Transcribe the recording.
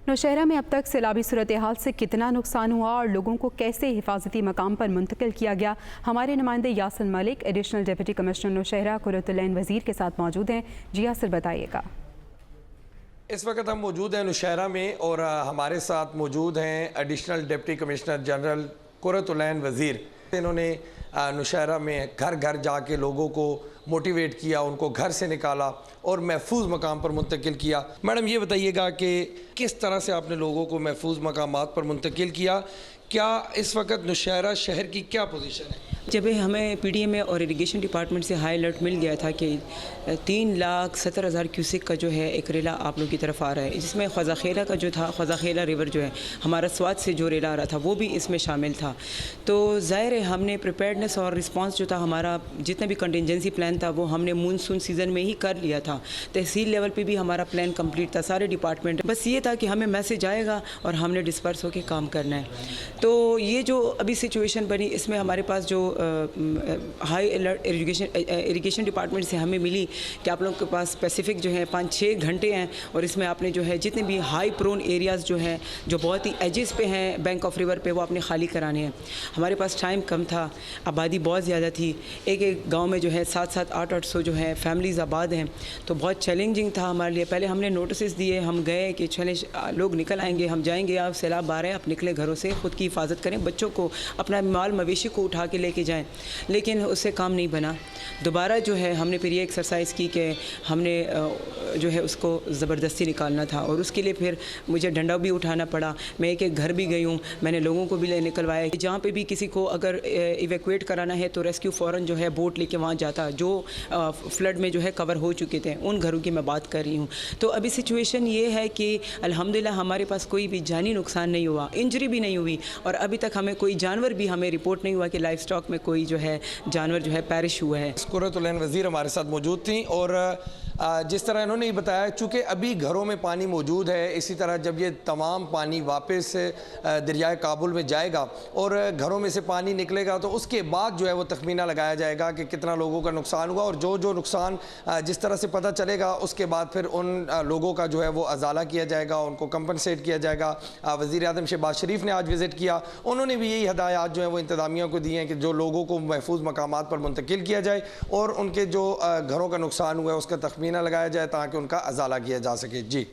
नौशहरा में अब तक सैलाबी सूरत-ए-हाल से कितना नुकसान हुआ और लोगों को कैसे हिफाजती मकाम पर मुंतकिल किया गया। हमारे नुमाइंदे Yasir Malik additional deputy commissioner Nowshera Qurratulain Wazir के साथ मौजूद हैं। जी यासिर, बताइएगा। इस वक्त हम मौजूद हैं नौशहरा में और हमारे साथ मौजूद हैं एडिशनल डिप्टी कमिश्नर जनरल कुर्रतुल-ऐन वज़ीर। इन्होंने नौशहरा में घर घर जाके लोगों को मोटिवेट किया, उनको घर से निकाला और महफूज मकाम पर मुंतकिल किया। मैडम, ये बताइएगा कि किस तरह से आपने लोगों को महफूज मकामात पर मुंतकिल किया? क्या इस वक्त नौशहरा शहर की क्या पोजीशन है? जब हमें पीडीएम और इरिगेशन डिपार्टमेंट से हाई अलर्ट मिल गया था कि 3,70,000 क्यूसिक का जो है एक रेला आप लोगों की तरफ आ रहा है, जिसमें ख्वाजाखेला का जो था, ख्वाजाखेला रिवर जो है हमारा स्वात से जो रेला आ रहा था वो भी इसमें शामिल था। तो ज़ाहिर है हमने प्रिपेयर्डनेस और रिस्पांस जो था हमारा जितना भी कंटिजेंसी प्लान था वो हमने मानसून सीज़न में ही कर लिया था। तहसील लेवल पे भी हमारा प्लान कंप्लीट था, सारे डिपार्टमेंट। बस ये था कि हमें मैसेज आएगा और हमने डिस्पर्स होकर काम करना है। तो ये जो अभी सिचुएशन बनी इसमें हमारे पास जो हाई अलर्ट इरिगेशन डिपार्टमेंट से हमें मिली कि आप लोगों के पास स्पेसिफिक जो है 5-6 घंटे हैं और इसमें आपने जो है जितने भी हाई प्रोन एरियाज़ जो हैं जो बहुत ही एजेस पे हैं बैंक ऑफ रिवर पे, वो आपने खाली कराने हैं। हमारे पास टाइम कम था, आबादी बहुत ज़्यादा थी, एक एक गांव में जो है 700, 800 जो है फैमिलीज़ आबाद हैं। तो बहुत चैलेंजिंग था हमारे लिए। पहले हमने नोटिस दिए, हम गए कि चलें लोग निकल आएंगे, हम जाएंगे, आप सैलाब आ रहे हैं, आप निकले घरों से, ख़ुद की हिफाजत करें, बच्चों को अपना माल मवेशी को उठा के लेके जाएँ। लेकिन उससे काम नहीं बना। दोबारा जो है हमने फिर ये एक्सरसाइज की कि हमने जो है उसको ज़बरदस्ती निकालना था और उसके लिए फिर मुझे डंडा भी उठाना पड़ा। मैं एक एक घर भी गई हूँ, मैंने लोगों को भी निकलवाया। जहाँ पे भी किसी को अगर इवैक्यूएट कराना है तो रेस्क्यू फ़ौरन जो है बोट लेके वहाँ जाता, जो फ्लड में जो है कवर हो चुके थे, उन घरों की मैं बात कर रही हूँ। तो अभी सिचुएशन ये है कि अल्हम्दुलिल्लाह हमारे पास कोई भी जानी नुकसान नहीं हुआ, इंजरी भी नहीं हुई और अभी तक हमें कोई जानवर भी हमें रिपोर्ट नहीं हुआ कि लाइफ स्टॉक में कोई जो है जानवर जो है पैरिश हुआ है। कुर्रतुल-ऐन वज़ीर हमारे साथ मौजूद थी और जिस तरह इन्होंने ये बताया, चूँकि अभी घरों में पानी मौजूद है, इसी तरह जब ये तमाम पानी वापस दरियाए काबुल में जाएगा और घरों में से पानी निकलेगा तो उसके बाद जो है वो तखमीना लगाया जाएगा कि कितना लोगों का नुकसान हुआ और जो नुकसान जिस तरह से पता चलेगा उसके बाद फिर उन लोगों का जो है वो अजाला किया जाएगा, उनको कंपनसेट किया जाएगा। वज़ीर आज़म शहबाज शरीफ ने आज विज़िट किया, उन्होंने भी यही हदायत जो है वो इंतज़ामिया को दी हैं कि जो लोगों को महफूज मकामात पर मुंतकिल किया जाए और उनके जो घरों का नुकसान हुआ है उसका तखमीना लगाया जाए ताकि उनका अजाला किया जा सके। जी।